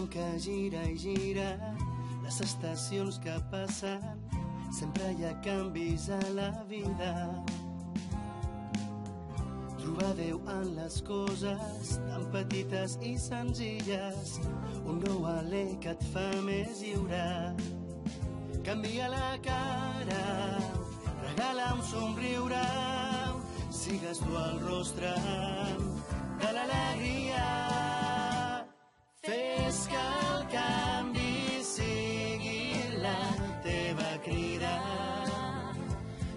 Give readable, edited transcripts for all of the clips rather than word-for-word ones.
que gira i gira, les estacions que passen, sempre hi ha canvis a la vida. Trobar Déu en les coses tan petites i senzilles, un nou alè que et fa més lliure. Canvia la cara, regala un somriure, sigues tu el rostre de l'alegria. Fes que el canvi sigui la teva crida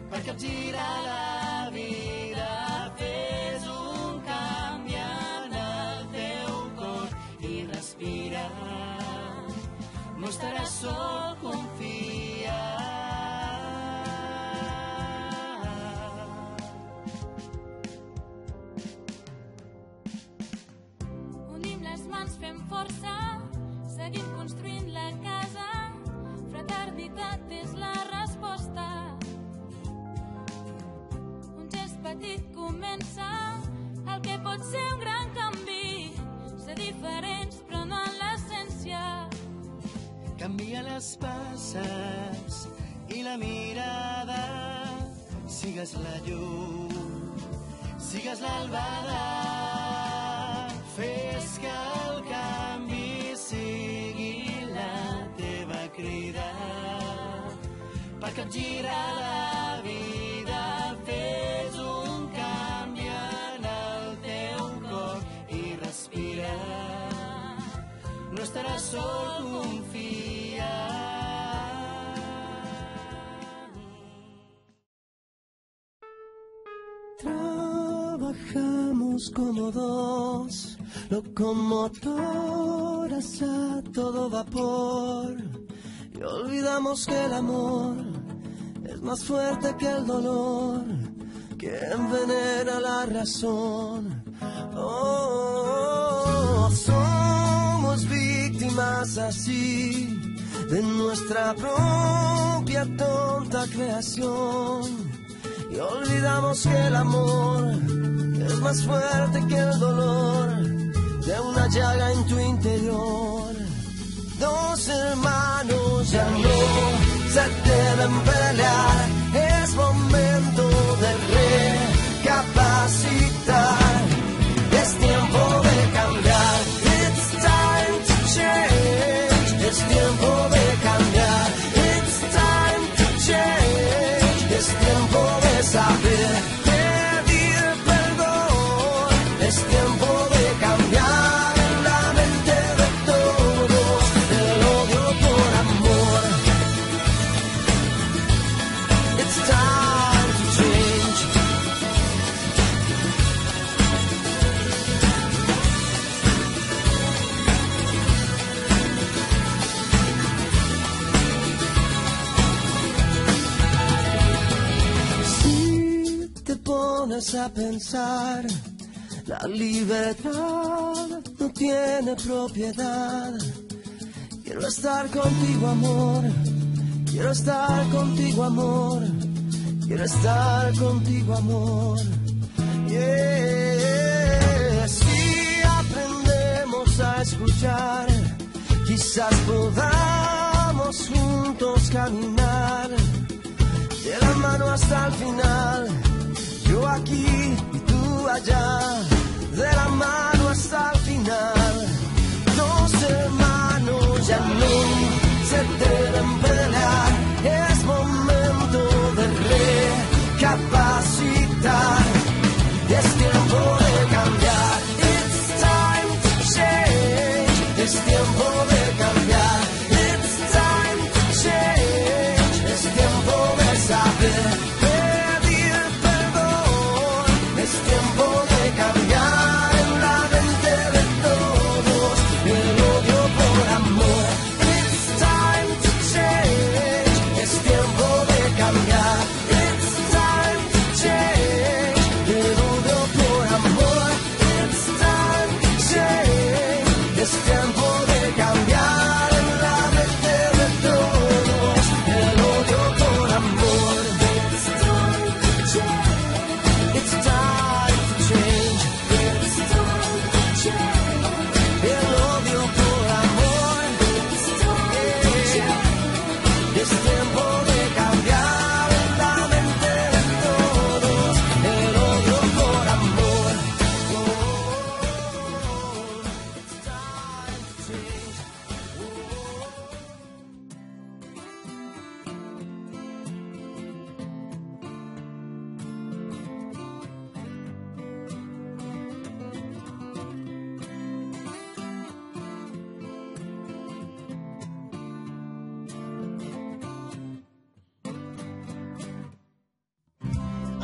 per capgirar la vida. Fes un canvi en el teu cor i respira. No estaràs sol, confia. Unim les mans, fem força, seguim construint la casa. Fraternitat és la resposta. Un gest petit comença el que pot ser un gran canvi. Ser diferents però no en l'essència. Canvia les passes i la mirada, sigues la llum, sigues l'albada. Fes que el canvi sigui la teva crida per capgirar la vida. Fes un canvi en el teu cor i respira. No estaràs sol, confia. Trabajamos como dos locomotoras a todo vapor y olvidamos que el amor es más fuerte que el dolor, que envenena la razón. Oh, somos víctimas así de nuestra propia tonta creación y olvidamos que el amor es más fuerte que el dolor de una llaga en tu interior. Dos hermanos ya no se deben pelear, es momento de recapacitar, es tiempo de cambiar. It's time to change, es tiempo de cambiar. It's time to change, es tiempo de saber pedir perdón, es tiempo de cambiar la mente de todos, el odio por amor. It's time to change. Si te pones a pensar, la libertad no tiene propiedad. Quiero estar contigo, amor. Quiero estar contigo, amor. Quiero estar contigo, amor. Yeah. Si aprendemos a escuchar, quizás podamos juntos caminar de la mano hasta el final. Yo aquí y tú allá, de la mano hasta el final. Dos hermanos ya no se deben pelear, es momento de recapacitar, es tiempo de cambiar. It's time to change, es tiempo de cambiar. It's time to change, es tiempo de saber pedir perdón.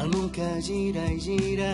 el món que gira i gira